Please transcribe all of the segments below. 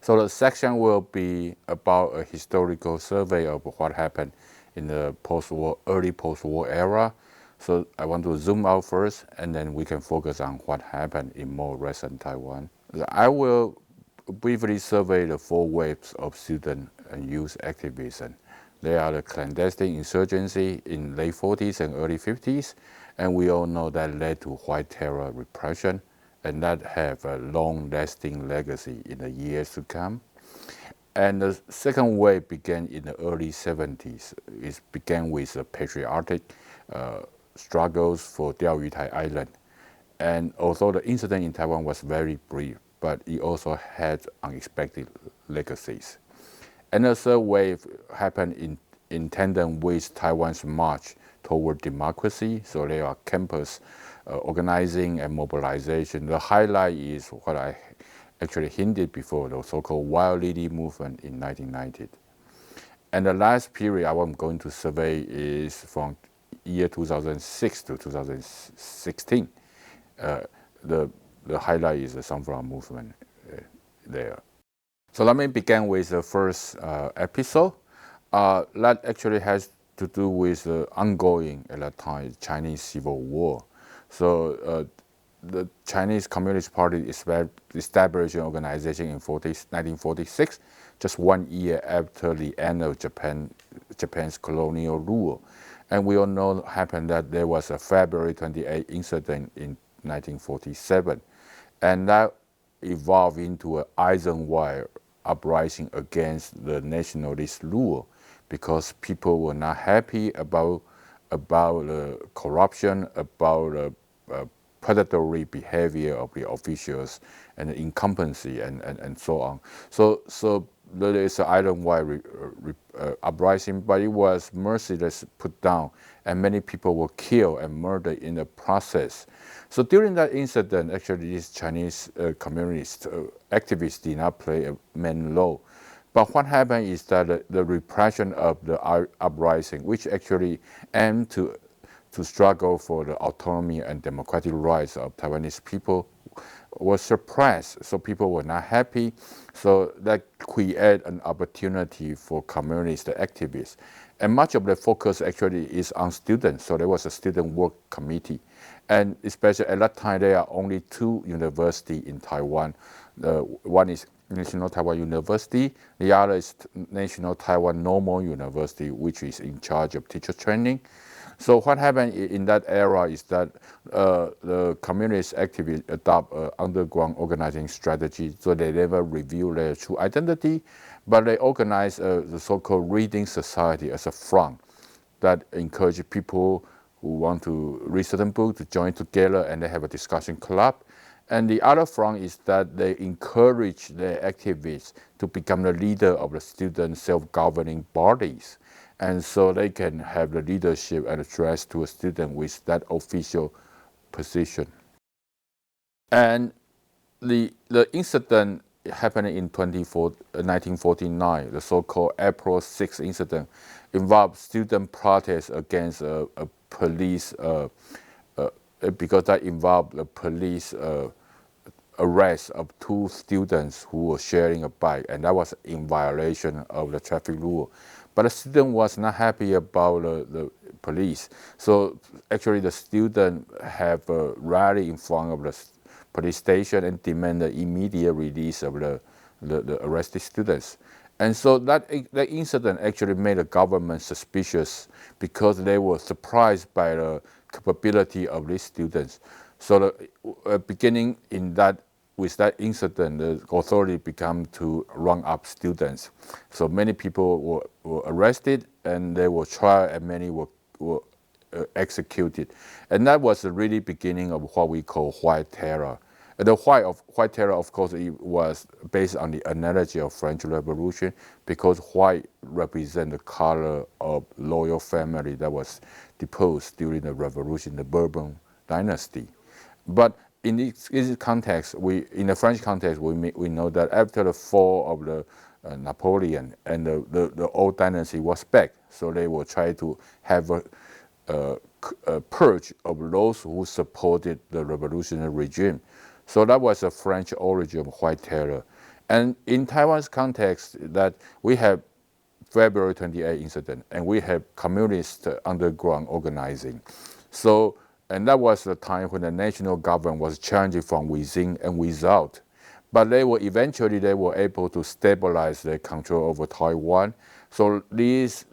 So the section will be about a historical survey of what happened in the early post-war era. So I want to zoom out first, and then we can focus on what happened in more recent Taiwan. I will briefly survey the 4 waves of student and youth activism. They are the clandestine insurgency in late 40s and early 50s, and we all know that led to white terror repression, and that have a long-lasting legacy in the years to come. And the second wave began in the early 70s. It began with the patriotic struggles for Diaoyutai Island. And although the incident in Taiwan was very brief, but it also had unexpected legacies. And the third wave happened in tandem with Taiwan's march toward democracy. So there are campus organizing and mobilization. The highlight is what I actually hinted before, the so-called Wild Lily movement in 1990. And the last period I am going to survey is from year 2006 to 2016. The highlight is the Sunflower movement there. So let me begin with the first episode. That actually has to do with the ongoing, at that time, Chinese Civil War. So the Chinese Communist Party established an organization in 1946, just 1 year after the end of Japan's colonial rule. And we all know what happened that there was a February 28 incident in 1947. And that evolved into an Eisenhower uprising against the nationalist rule because people were not happy about the corruption, about the predatory behavior of the officials and the incumbency and so on. So there is an Eisenhower uprising, but it was mercilessly put down, and many people were killed and murdered in the process. So during that incident, actually, these Chinese communist activists did not play a main role. But what happened is that the repression of the uprising, which actually aimed to struggle for the autonomy and democratic rights of Taiwanese people, was suppressed. So people were not happy. So that created an opportunity for communist activists. And much of the focus actually is on students. So there was a student work committee. And especially at that time, there are only 2 universities in Taiwan. One is National Taiwan University. The other is National Taiwan Normal University, which is in charge of teacher training. So what happened in that era is that the communist activists adopt an underground organizing strategy, so they never reveal their true identity, but they organize the so-called reading society as a front that encourages people who want to read certain books to join together, and they have a discussion club. And the other front is that they encourage their activists to become the leader of the student self-governing bodies. And so they can have the leadership and address to a student with that official position. And the incident happened in 1949, the so-called April 6 incident, involved student protests against a police, because that involved the police arrest of 2 students who were sharing a bike, and that was in violation of the traffic rule. But the student was not happy about the police. So actually the student have a rally in front of the police station and demand the immediate release of the arrested students. And so that incident actually made the government suspicious because they were surprised by the capability of these students. So beginning with that incident, the authority began to run up students. So many people were arrested and they were tried, and many were executed. And that was the really beginning of what we call white terror. The white terror, of course, it was based on the analogy of French Revolution, because white represent the color of royal family that was deposed during the revolution, the Bourbon dynasty. But in this context, in the French context, we know that after the fall of the Napoleon and the old dynasty was back, so they will try to have a purge of those who supported the revolutionary regime. So that was the French origin of white terror. And in Taiwan's context, that we have February 28 incident, and we have communist underground organizing. So, and that was the time when the national government was challenging from within and without. But they were able to stabilize their control over Taiwan. So these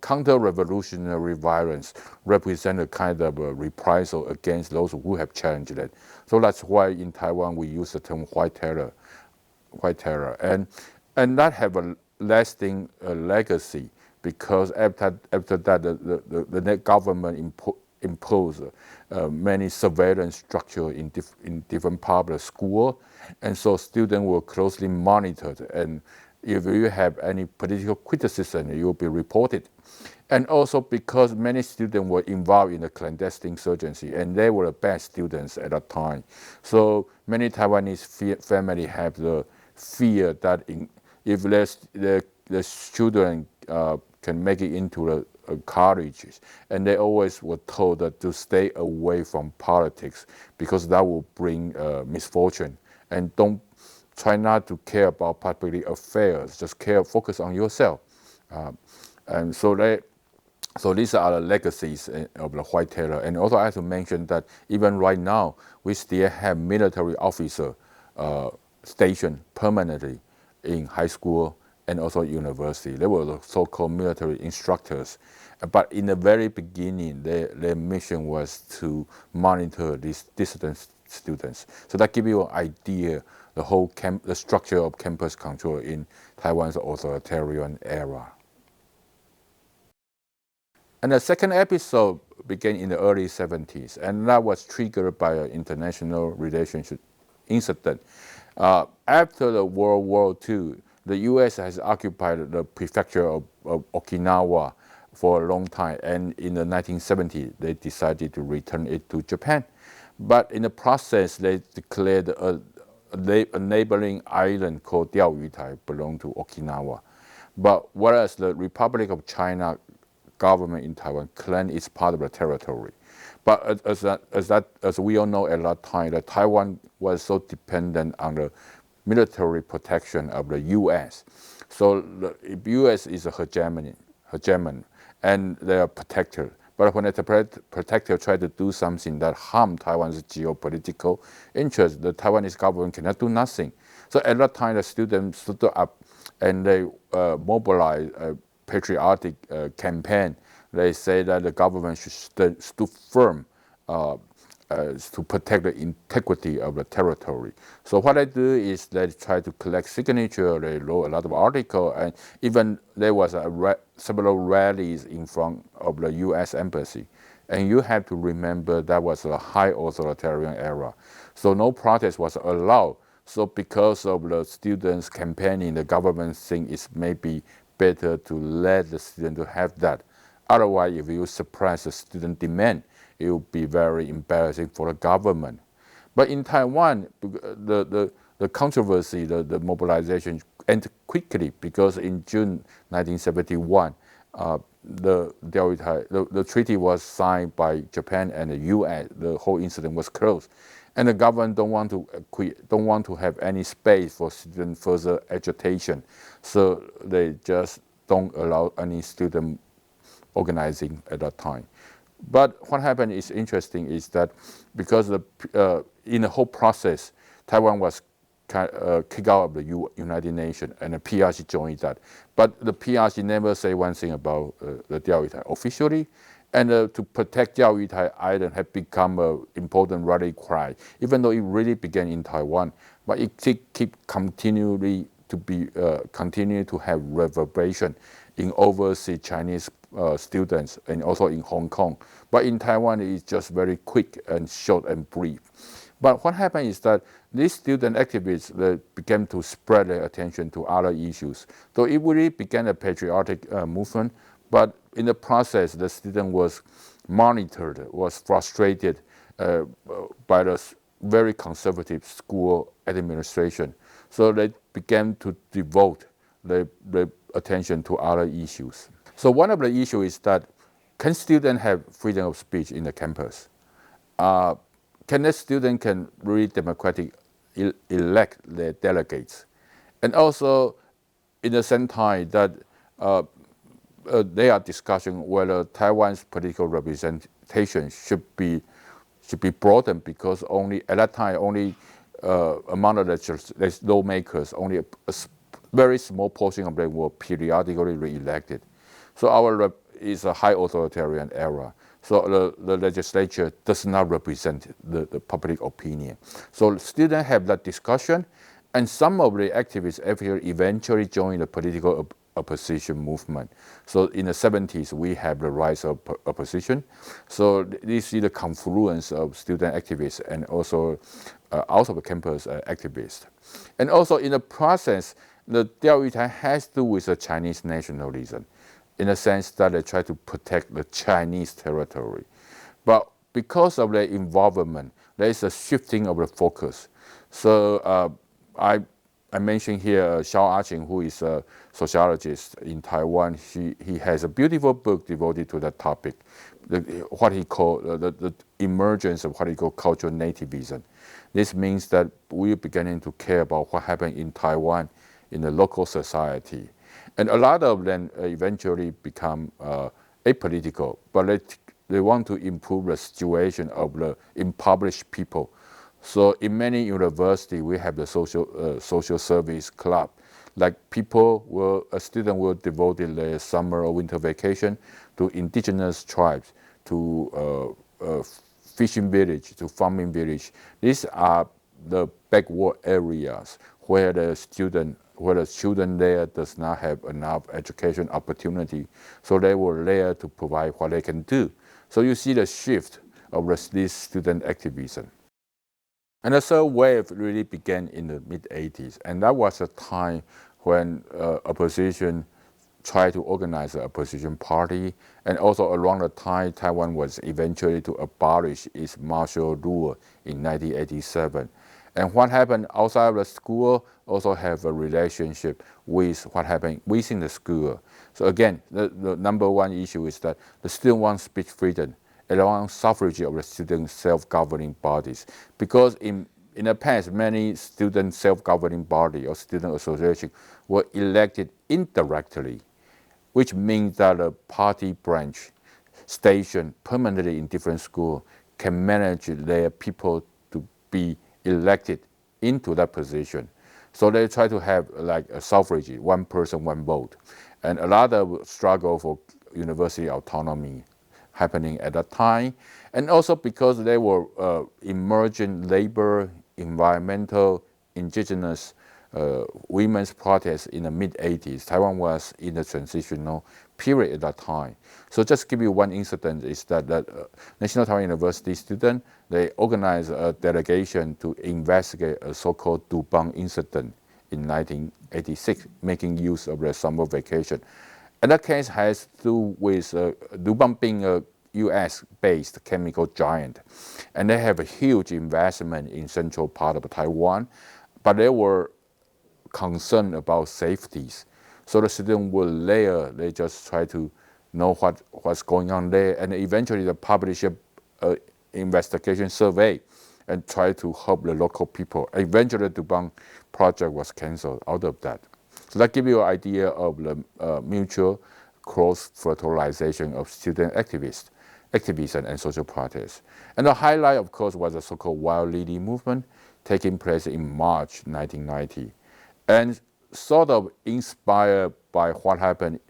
counter-revolutionary violence represent a kind of a reprisal against those who have challenged it. So that's why in Taiwan we use the term white terror, and that have a lasting legacy, because after that the government imposed many surveillance structure in different parts of the school, and so students were closely monitored, and if you have any political criticism, you will be reported. And also because many students were involved in the clandestine insurgency, and they were the best students at that time. So many Taiwanese families have the fear that if the children can make it into the colleges, and they always were told that to stay away from politics because that will bring misfortune, and try not to care about public affairs, just focus on yourself. And so these are the legacies of the white terror. And also I have to mention that even right now, we still have military officers stationed permanently in high school and also university. They were the so-called military instructors. But in the very beginning, their mission was to monitor these dissident students. So that gives you an idea the structure of campus control in Taiwan's authoritarian era. And the second episode began in the early 70s, and that was triggered by an international relationship incident. After the World War II, the U.S. has occupied the prefecture of Okinawa for a long time, and in the 1970s, they decided to return it to Japan. But in the process, they declared a neighboring island called Diaoyutai belonged to Okinawa. But whereas the Republic of China government in Taiwan claimed it's part of the territory. But as we all know at that time, that Taiwan was so dependent on the military protection of the U.S. So the U.S. is a hegemon, and they are protector. But when the protector tried to do something that harmed Taiwan's geopolitical interests, the Taiwanese government cannot do nothing. So at that time, the students stood up and they mobilized a patriotic campaign. They say that the government should stand firm to protect the integrity of the territory. So what they do is they try to collect signatures. They wrote a lot of articles, and even there was several rallies in front of the U.S. embassy. And you have to remember that was a high authoritarian era, so no protest was allowed. So because of the students campaigning, the government think it's maybe better to let the student to have that. Otherwise, if you suppress the student demand, it will be very embarrassing for the government. But in Taiwan, the controversy, the mobilization ended quickly, because in June 1971, the treaty was signed by Japan and the U.S. The whole incident was closed, and the government don't want to have any space for student further agitation, so they just don't allow any student organizing at that time. But what happened is interesting, is that because in the whole process, Taiwan was kicked out of the United Nations, and the PRC joined that. But the PRC never say one thing about the Diaoyutai officially, and to protect Diaoyutai Island had become an important rally cry, even though it really began in Taiwan. But it continue to have reverberation in overseas Chinese students, and also in Hong Kong. But in Taiwan, it's just very quick and short and brief. But what happened is that these student activists began to spread their attention to other issues. So it really began a patriotic movement, but in the process, the student was monitored, was frustrated by the very conservative school administration. So they began to devote their attention to other issues. So one of the issues is that, can students have freedom of speech in the campus? Can the student really democratically elect their delegates? And also, in the same time that they are discussing whether Taiwan's political representation should be broadened, because only at that time among the lawmakers, only a very small portion of them were periodically re-elected. So our is a high authoritarian era. So the legislature does not represent the public opinion. So students have that discussion, and some of the activists eventually joined the political opposition movement. So in the 70s, we have the rise of opposition. So this is the confluence of student activists and also out of campus activists. And also in the process, the Diaoyutai has to do with the Chinese nationalism, in the sense that they try to protect the Chinese territory. But because of their involvement, there is a shifting of the focus. So I mentioned here Xiao Aching, who is a sociologist in Taiwan. He has a beautiful book devoted to that topic, what he called the emergence of what he called cultural nativism. This means that we're beginning to care about what happened in Taiwan in the local society. And a lot of them eventually become apolitical, but they want to improve the situation of the impoverished people. So in many universities, we have the social service club. Like a student will devote their summer or winter vacation to indigenous tribes, to fishing village, to farming village. These are the backward areas where the children there does not have enough education opportunity. So they were there to provide what they can do. So you see the shift of this student activism. And the third wave really began in the mid-80s, and that was a time when opposition tried to organize an opposition party, and also around the time Taiwan was eventually to abolish its martial rule in 1987. And what happened outside of the school also have a relationship with what happened within the school. So again, the number one issue is that the student wants speech freedom, allowing suffrage of the student self-governing bodies. Because in the past, many student self-governing bodies or student associations were elected indirectly, which means that a party branch stationed permanently in different schools can manage their people to be elected into that position. So they try to have like a suffrage, one person, one vote. And a lot of struggle for university autonomy happening at that time. And also because they were emerging labor, environmental, indigenous women's protests in the mid-80s. Taiwan was in the transitional period at that time. So just give you one incident is that National Taiwan University student, they organized a delegation to investigate a so-called Dubang incident in 1986, making use of their summer vacation. And that case has to do with Dubang being a US-based chemical giant. And they have a huge investment in central part of Taiwan, but they were concerned about safeties. So the students were there, they just try to know what's going on there. And eventually they published an investigation survey and try to help the local people. Eventually the Dubang project was canceled out of that. So that gives you an idea of the mutual cross-fertilization of student activism and social protests. And the highlight, of course, was the so-called Wild Lily movement taking place in March 1990. And sort of inspired by what happened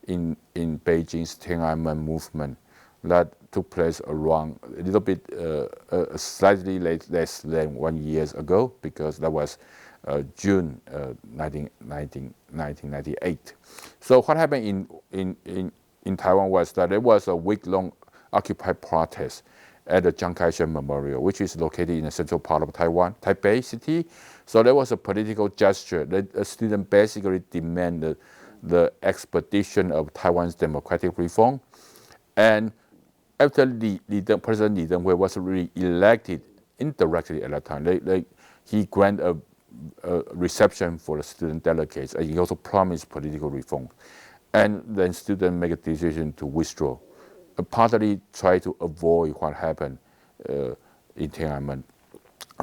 in Beijing's Tiananmen movement that took place around a little bit, slightly less than 1 year ago, because that was June 1998. So what happened in Taiwan was that there was a week-long Occupy protest at the Chiang Kai-shek Memorial, which is located in the central part of Taiwan, Taipei City. So there was a political gesture that a student basically demanded the expedition of Taiwan's democratic reform. And after President Li Denghui was re-elected indirectly at that time, he granted a reception for the student delegates, and he also promised political reform. And then students make a decision to withdraw, partly try to avoid what happened in Tiananmen.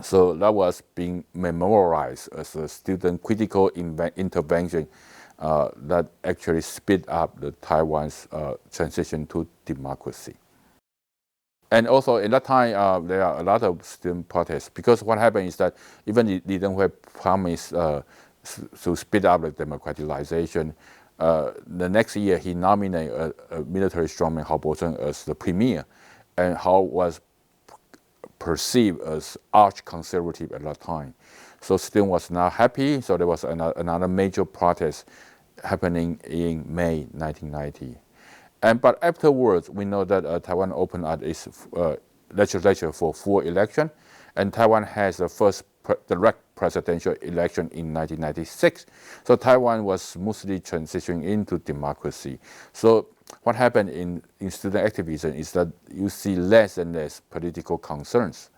So that was being memorialized as a student critical intervention that actually speed up the Taiwan's transition to democracy. And also in that time, there are a lot of student protests, because what happened is that even Li Denghui promised to speed up the democratization. The next year, he nominated a military strongman, Hao Bo-cheng, as the premier, and Hao was perceived as arch-conservative at that time. So student was not happy, so there was another major protest happening in May 1990. But afterwards, we know that Taiwan opened up its legislature for full election, and Taiwan has the first direct presidential election in 1996. So Taiwan was smoothly transitioning into democracy. So what happened in student activism is that you see less and less political concerns.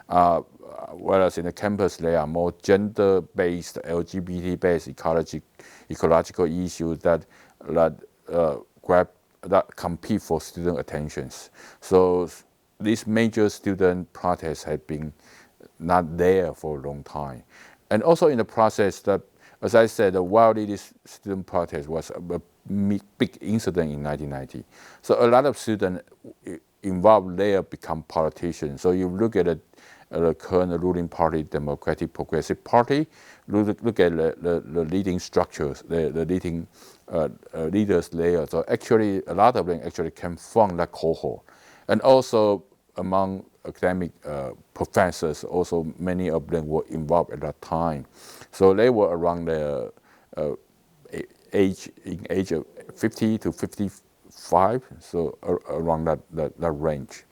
Whereas in the campus, there are more gender-based, LGBT-based, ecological issues that compete for student attentions. So these major student protests have been not there for a long time. And also in the process that, as I said, the wildly this student protest was a big incident in 1990. So a lot of students involved there become politicians. So you look at the current ruling party, Democratic Progressive Party, look at the leading structures, the leading leaders there. So actually, a lot of them actually came from that cohort. And also among academic professors, also many of them were involved at that time. So they were around the age of 50 to 55, so around that range.